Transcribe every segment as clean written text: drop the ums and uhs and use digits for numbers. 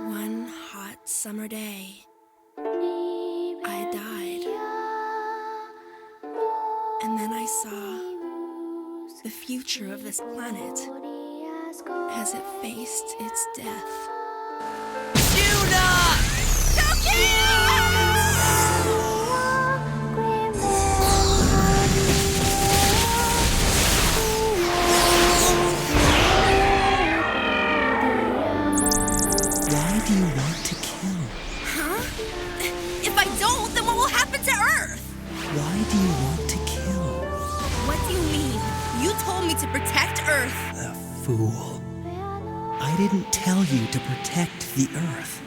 One hot summer day, I died. And then I saw the future of this planet as it faced its death. Arjuna! Why do you want to kill? Huh? If I don't, then what will happen to Earth? Why do you want to kill? What do you mean? You told me to protect Earth. The fool. I didn't tell you to protect the Earth.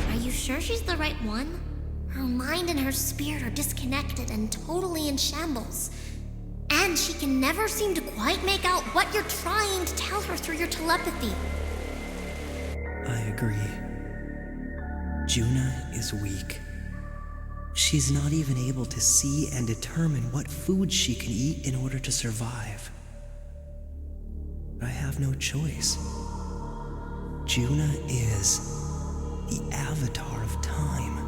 Are you sure she's the right one? Her mind and her spirit are disconnected and totally in shambles. And she can never seem to quite make out what you're trying to tell her through your telepathy. I agree. Juna is weak. She's not even able to see and determine what food she can eat in order to survive. I have no choice. Juna is the avatar of time.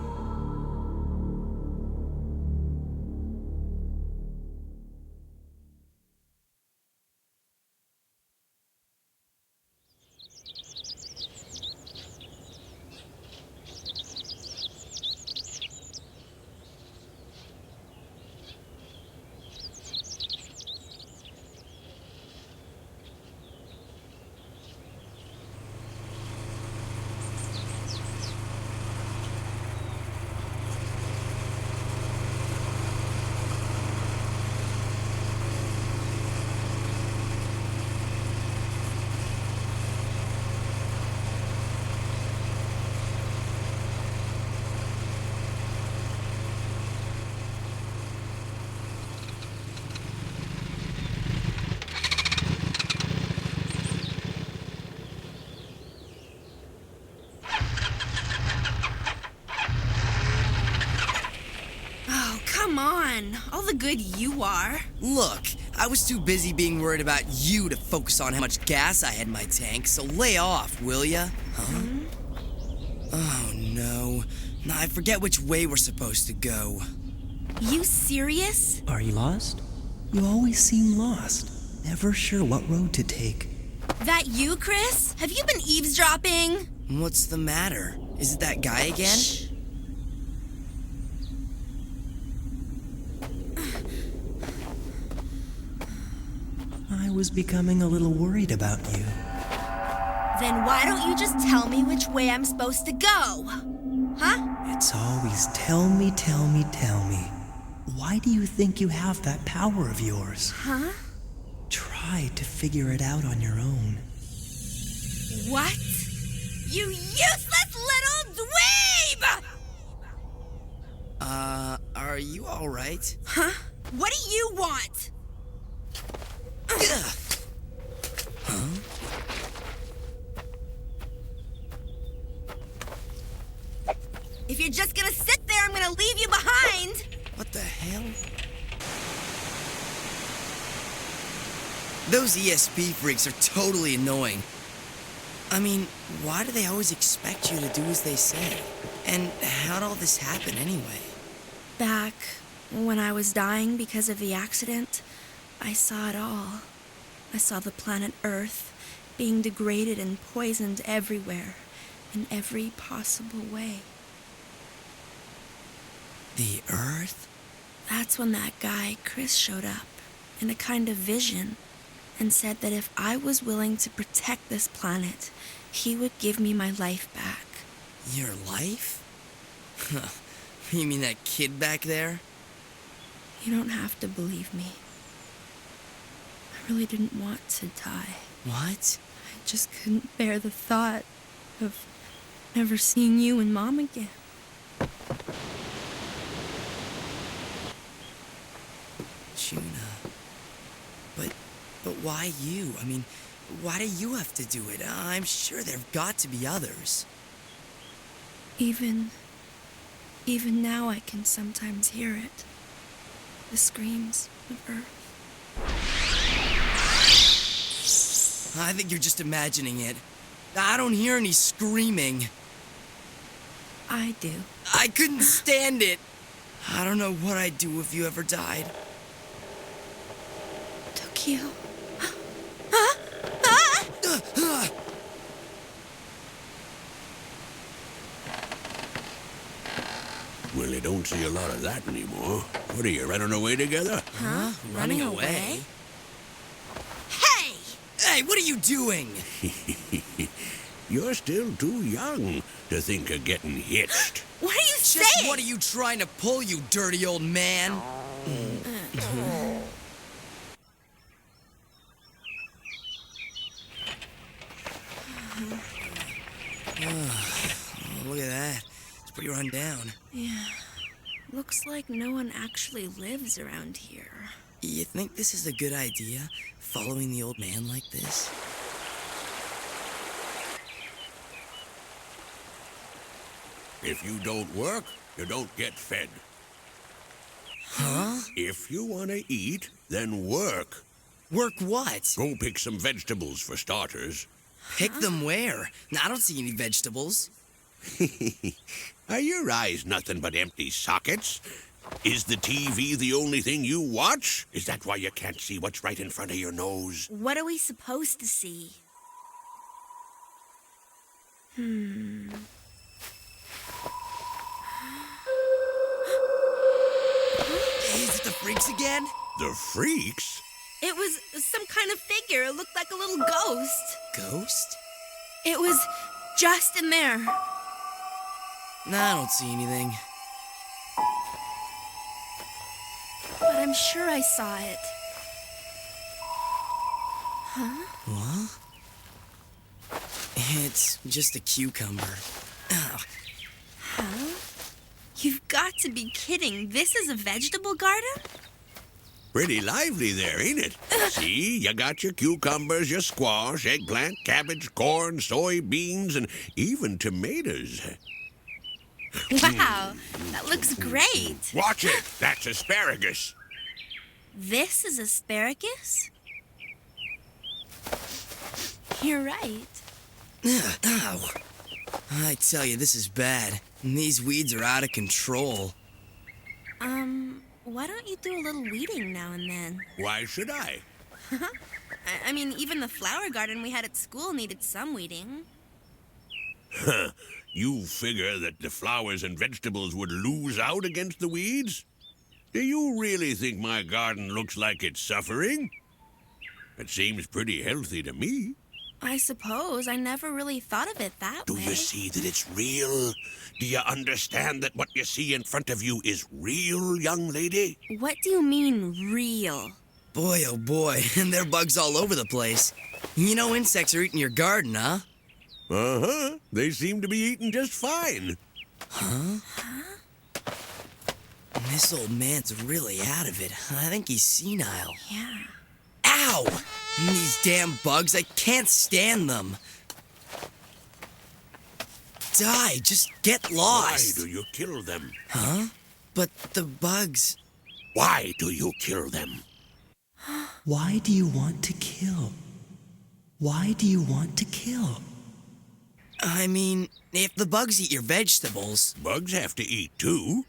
Come on, all the good you are. Look, I was too busy being worried about you to focus on how much gas I had in my tank, so lay off, will ya? Huh? Oh, no. I forget which way we're supposed to go. You serious? Are you lost? You always seem lost, never sure what road to take. That you, Chris? Have you been eavesdropping? What's the matter? Is it that guy again? Shh. I was becoming a little worried about you. Then why don't you just tell me which way I'm supposed to go? Huh? It's always tell me, tell me, tell me. Why do you think you have that power of yours? Huh? Try to figure it out on your own. What? You useless little dweeb! Are you alright? Huh? What do you want? Huh? If you're just gonna sit there, I'm gonna leave you behind! What the hell? Those ESP freaks are totally annoying. I mean, why do they always expect you to do as they say? And how'd all this happen anyway? Back when I was dying because of the accident, I saw it all. I saw the planet Earth being degraded and poisoned everywhere, in every possible way. The Earth? That's when that guy, Chris, showed up, in a kind of vision, and said that if I was willing to protect this planet, he would give me my life back. Your life? You mean that kid back there? You don't have to believe me. I really didn't want to die. What? I just couldn't bear the thought of never seeing you and Mom again. Juna. But why you? I mean, why do you have to do it? I'm sure there've got to be others. Even now I can sometimes hear it. The screams of Earth. I think you're just imagining it. I don't hear any screaming. I do. I couldn't stand it. I don't know what I'd do if you ever died. Tokyo. Well, you don't see a lot of that anymore. What are you, running away together? Huh? Running away? Hey! Hey, what are you doing? You're still too young to think of getting hitched. What are you Just saying? what are you trying to pull, you dirty old man? Oh, look at that. It's pretty run down. Yeah. Looks like no one actually lives around here. You think this is a good idea, following the old man like this? If you don't work, you don't get fed. Huh? If you want to eat, then work. Work what? Go pick some vegetables for starters. Pick them where? I don't see any vegetables. Are your eyes nothing but empty sockets? Is the TV the only thing you watch? Is that why you can't see what's right in front of your nose? What are we supposed to see? Is it the freaks again? The freaks? It was some kind of figure. It looked like a little ghost. Ghost? It was just in there. Nah, I don't see anything. But I'm sure I saw it. What? It's just a cucumber. Ow. You've got to be kidding. This is a vegetable garden? Pretty lively there, ain't it? See, you got your cucumbers, your squash, eggplant, cabbage, corn, soybeans, and even tomatoes. Wow, that looks great. Watch it. That's asparagus. This is asparagus? You're right. Ow. I tell you, this is bad. These weeds are out of control. Why don't you do a little weeding now and then? Why should I? I mean, even the flower garden we had at school needed some weeding. You figure that the flowers and vegetables would lose out against the weeds? Do you really think my garden looks like it's suffering? It seems pretty healthy to me. I suppose. I never really thought of it that Do way. you see that it's real? Do you understand that what you see in front of you is real, young lady? What do you mean, real? Boy, oh boy, and there are bugs all over the place. You know insects are eating your garden, huh? Uh-huh. They seem to be eating just fine. This old man's really out of it. I think he's senile. Yeah. Ow! These damn bugs, I can't stand them. Die, just get Why lost. do you kill them? Huh? But the bugs... Why do you kill them? Why do you want to kill? Why do you want to kill? I mean, if the bugs eat your vegetables... Bugs have to eat too.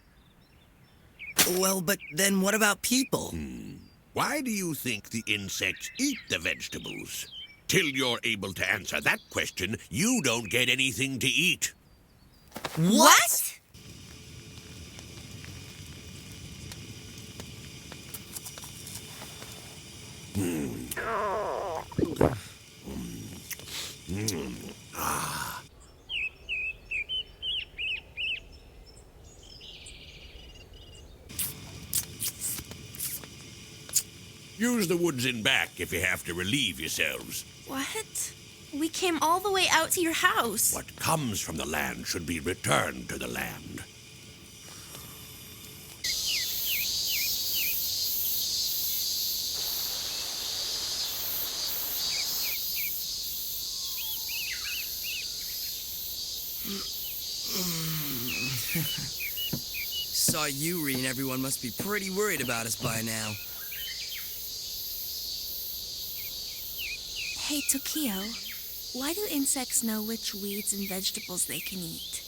Well, but then what about people? Why do you think the insects eat the vegetables? Till you're able to answer that question, you don't get anything to eat. What? Use the woods in back if you have to relieve yourselves. What? We came all the way out to your house. What comes from the land should be returned to the land. Saw Yuri and everyone must be pretty worried about us by now. Hey, Tokio, why do insects know which weeds and vegetables they can eat?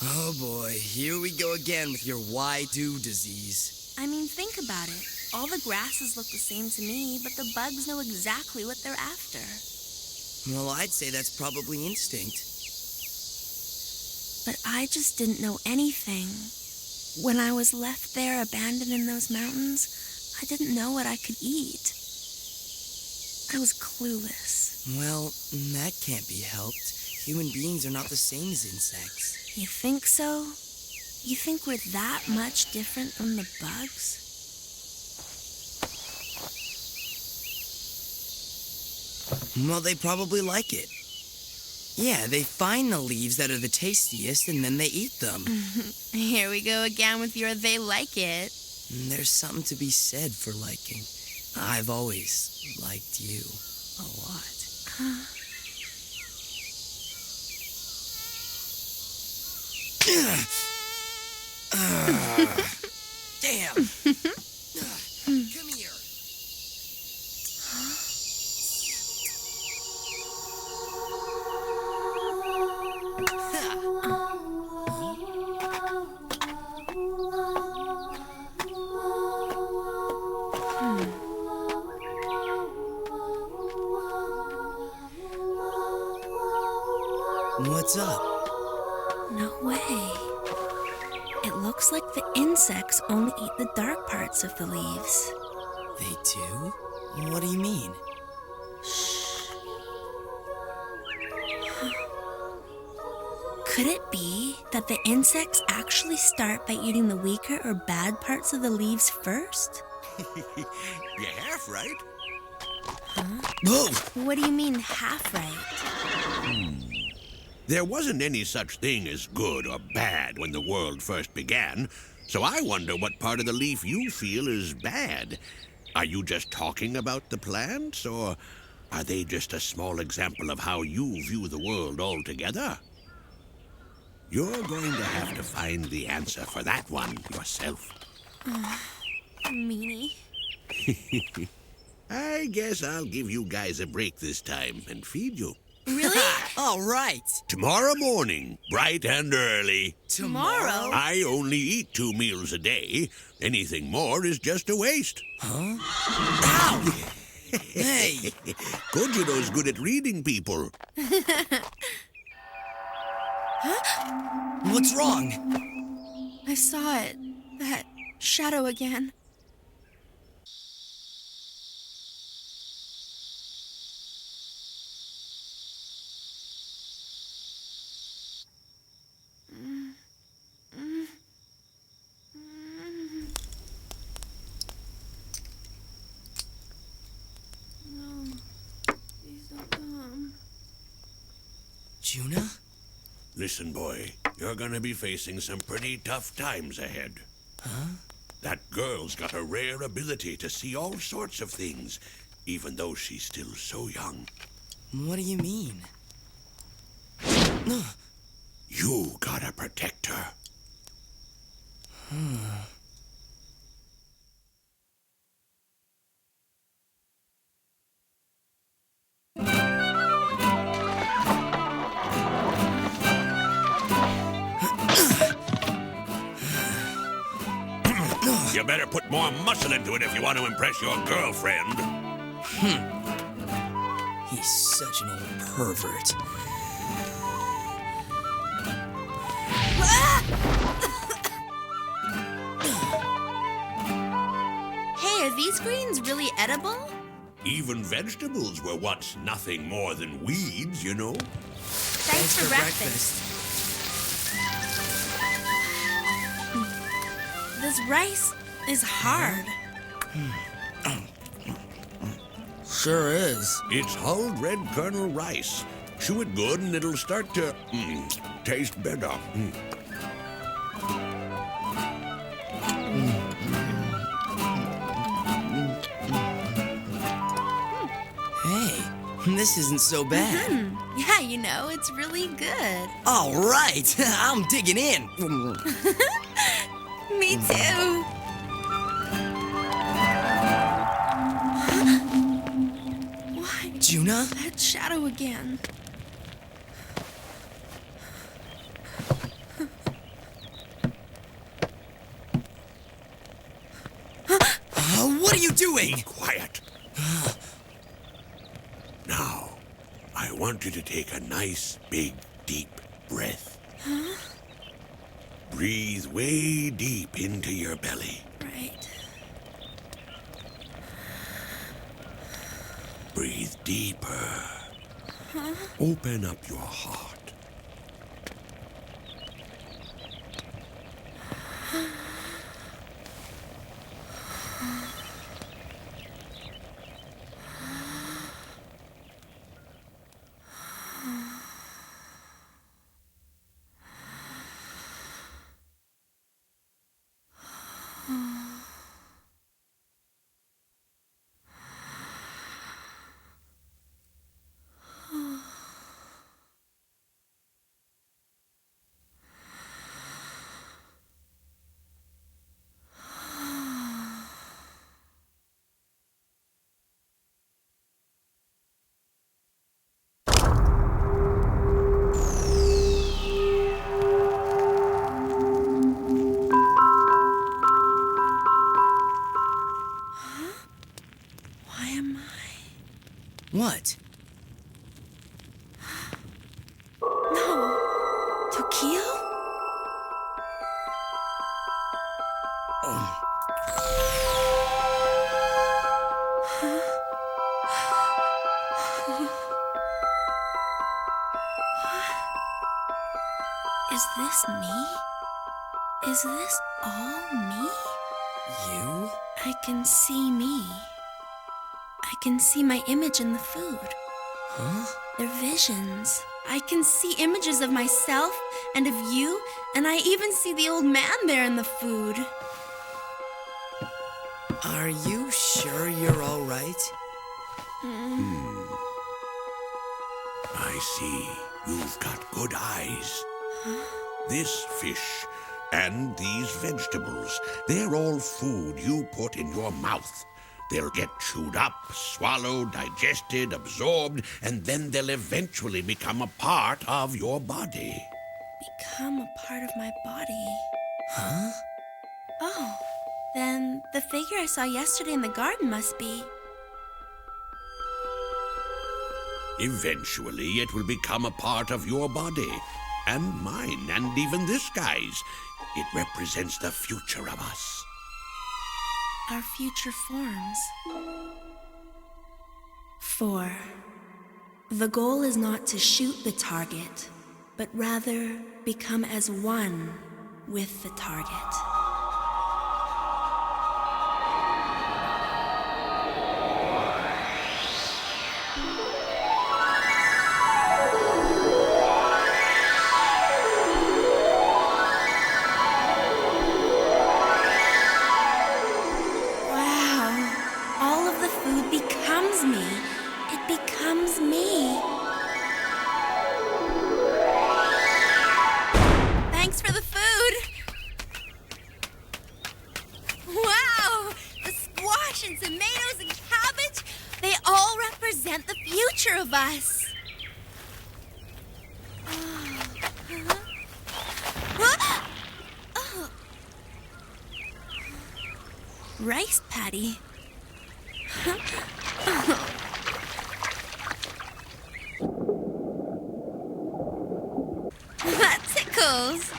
Oh boy, here we go again with your why do disease. I mean, think about it. All the grasses look the same to me, but the bugs know exactly what they're after. Well, I'd say that's probably instinct. But I just didn't know anything. When I was left there abandoned in those mountains, I didn't know what I could eat. I was clueless. Well, that can't be helped. Human beings are not the same as insects. You think so? You think we're that much different from the bugs? Well, they probably like it. Yeah, they find the leaves that are the tastiest and then they eat them. Here we go again with your they like it. There's something to be said for liking. I've always liked you a lot. Damn! Come here. What's up? No way. It looks like the insects only eat the dark parts of the leaves. They do? What do you mean? Could it be that the insects actually start by eating the weaker or bad parts of the leaves first? You're half right. Whoa! What do you mean half right? There wasn't any such thing as good or bad when the world first began, so I wonder what part of the leaf you feel is bad. Are you just talking about the plants, or are they just a small example of how you view the world altogether? You're going to have to find the answer for that one yourself. Meanie. I guess I'll give you guys a break this time and feed you. Really? All right. Tomorrow morning, bright and early. Tomorrow? I only eat 2 meals a day. Anything more is just a waste. Huh? Ow! Hey! Kojiro's good at reading people. What's wrong? I saw it. That shadow again. Juna? Listen, boy, you're gonna be facing some pretty tough times ahead. Huh? That girl's got a rare ability to see all sorts of things, even though she's still so young. What do you mean? You gotta protect her. You better put more muscle into it if you want to impress your girlfriend. He's such an old pervert. Hey, are these greens really edible? Even vegetables were once nothing more than weeds, you know. Thanks for breakfast. This rice is hard. Sure is. It's hulled red kernel rice. Chew it good and it'll start to taste better. Hey, This isn't so bad. Yeah, you know, it's really good. All right, I'm digging in. Me too. Why? Juna? That shadow again. What are you doing? Quiet. Now, I want you to take a nice, big, deep breath. Breathe way deep into your belly. Right. Breathe deeper. Open up your heart. Why am I? What? No. Tokyo? Is this me? Is this all me? You? I can see me. I can see my image in the food. Huh? They're visions. I can see images of myself and of you, and I even see the old man there in the food. Are you sure you're all right? I see. You've got good eyes. This fish and these vegetables, they're all food you put in your mouth. They'll get chewed up, swallowed, digested, absorbed, and then they'll eventually become a part of your body. Become a part of my body. Huh? Oh, then the figure I saw yesterday in the garden must be... Eventually, it will become a part of your body, and mine, and even this guy's. It represents the future of us. our future forms. 4. The goal is not to shoot the target, but rather become as one with the target. Of us. Rice patty. That tickles.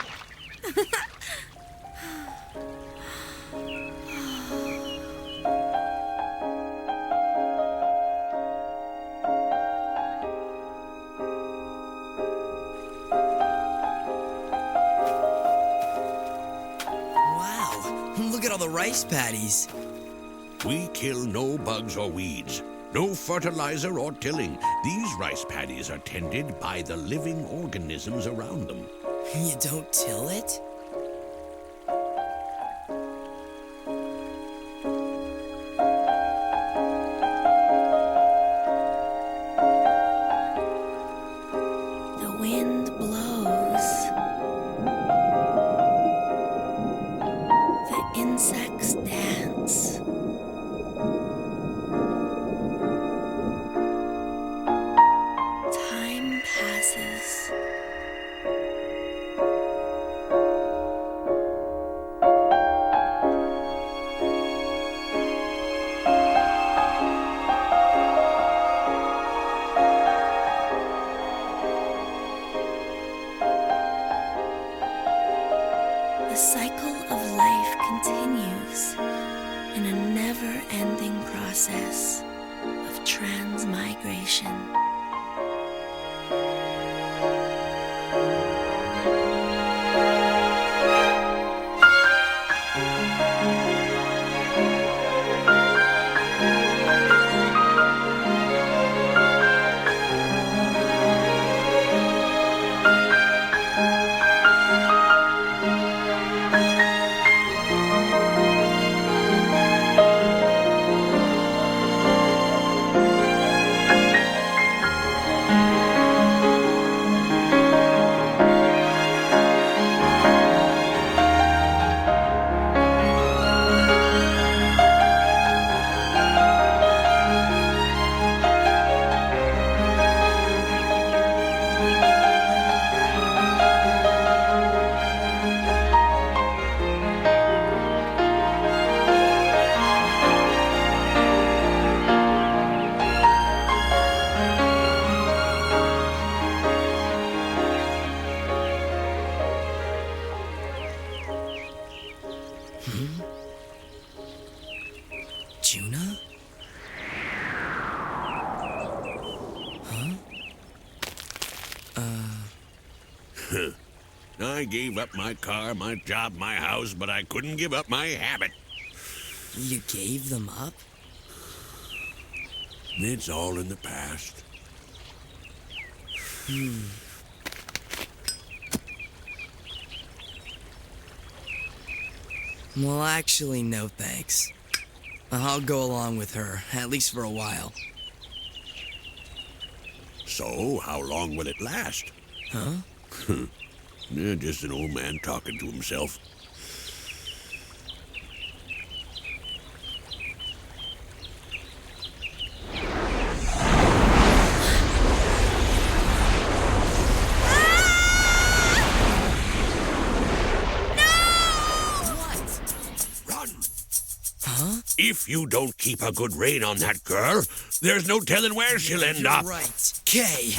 The rice paddies. We kill no bugs or weeds, no fertilizer or tilling. These rice paddies are tended by the living organisms around them. You don't till it? The cycle of life continues in a never-ending process of transmigration. Arjuna? I gave up my car, my job, my house, but I couldn't give up my habit. You gave them up? It's all in the past. Well, actually, no thanks. I'll go along with her, at least for a while. So, how long will it last? Huh? Just an old man talking to himself. If you don't keep a good rein on that girl, there's no telling where she'll end You're up. right. Kay.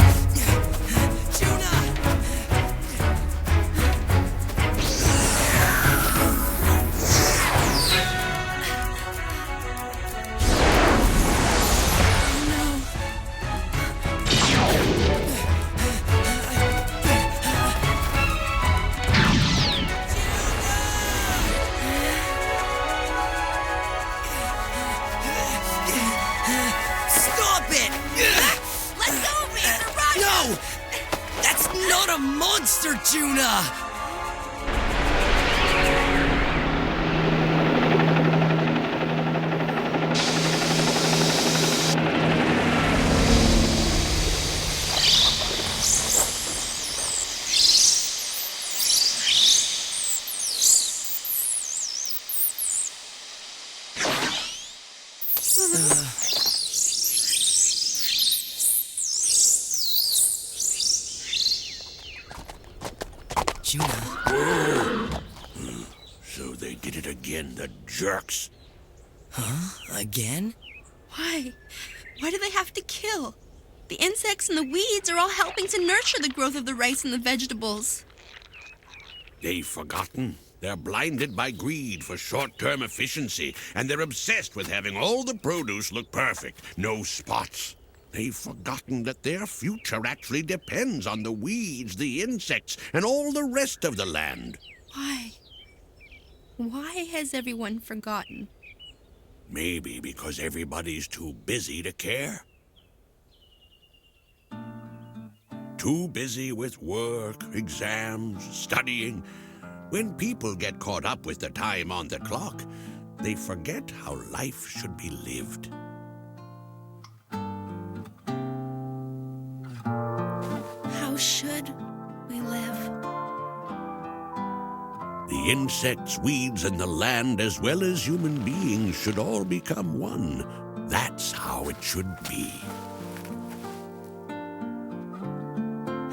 Juna! Stop it! Let go of me, Arjuna! No! That's not a monster, Juna! Juna. So they did it again, the jerks. Again? Why? Why do they have to kill? The insects and the weeds are all helping to nurture the growth of the rice and the vegetables. They've forgotten. They're blinded by greed for short-term efficiency, and they're obsessed with having all the produce look perfect, no spots. They've forgotten that their future actually depends on the weeds, the insects, and all the rest of the land. Why? Why has everyone forgotten? Maybe because everybody's too busy to care. Too busy with work, exams, studying. When people get caught up with the time on the clock, they forget how life should be lived. How should we live? The insects, weeds, and the land, as well as human beings, should all become one. That's how it should be.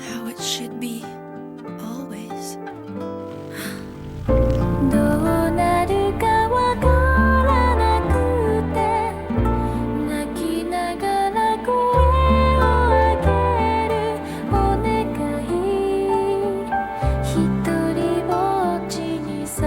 How it should be always. どうなるかわからなくて泣きながら声を上げるお願いひとりぼっちにさ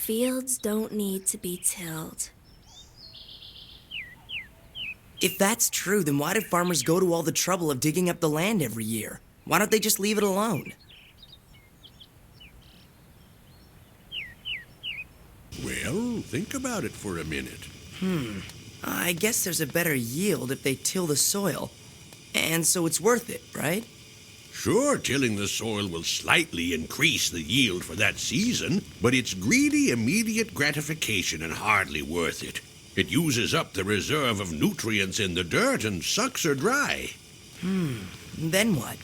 fields don't need to be tilled. If that's true, then why do farmers go to all the trouble of digging up the land every year? Why don't they just leave it alone? Well, think about it for a minute. I guess there's a better yield if they till the soil. And so it's worth it, right? Sure, tilling the soil will slightly increase the yield for that season, but it's greedy, immediate gratification and hardly worth it. It uses up the reserve of nutrients in the dirt and sucks her dry. Then what?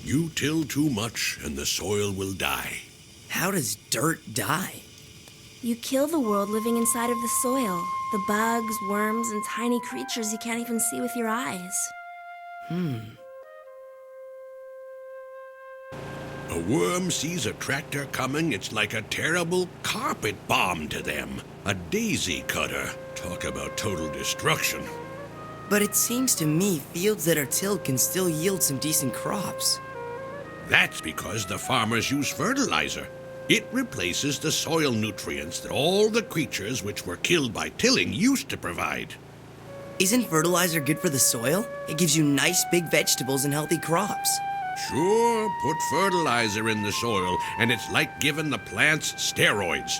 You till too much and the soil will die. How does dirt die? You kill the world living inside of the soil. The bugs, worms, and tiny creatures you can't even see with your eyes. A worm sees a tractor coming, it's like a terrible carpet bomb to them. A daisy cutter. Talk about total destruction. But it seems to me fields that are tilled can still yield some decent crops. That's because the farmers use fertilizer. It replaces the soil nutrients that all the creatures which were killed by tilling used to provide. Isn't fertilizer good for the soil? It gives you nice big vegetables and healthy crops. Sure, put fertilizer in the soil, and it's like giving the plants steroids.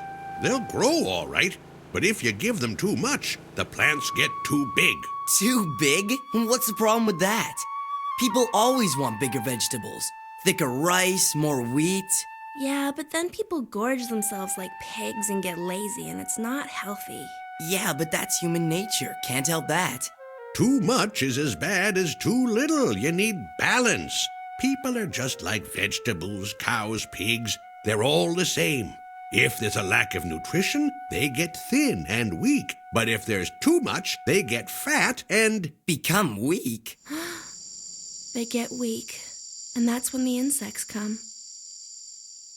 They'll grow all right, but if you give them too much, the plants get too big. Too big? What's the problem with that? People always want bigger vegetables. Thicker rice, more wheat. Yeah, but then people gorge themselves like pigs and get lazy, and it's not healthy. Yeah, but that's human nature. Can't help that. Too much is as bad as too little. You need balance. People are just like vegetables, cows, pigs. They're all the same. If there's a lack of nutrition, they get thin and weak. But if there's too much, they get fat and Become weak? They get weak, and that's when the insects come.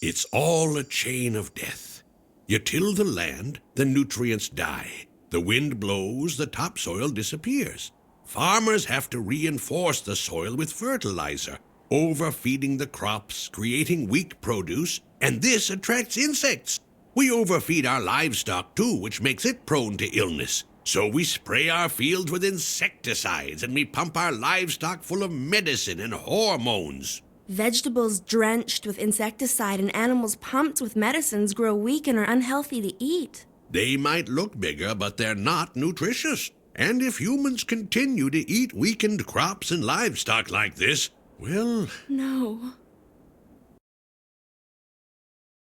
it's all a chain of death. You till the land, the nutrients die. The wind blows, the topsoil disappears. Farmers have to reinforce the soil with fertilizer, overfeeding the crops, creating weak produce, and this attracts insects. We overfeed our livestock too, which makes it prone to illness. So we spray our fields with insecticides and we pump our livestock full of medicine and hormones. Vegetables drenched with insecticide and animals pumped with medicines grow weak and are unhealthy to eat. They might look bigger, but they're not nutritious. And if humans continue to eat weakened crops and livestock like this, well, No.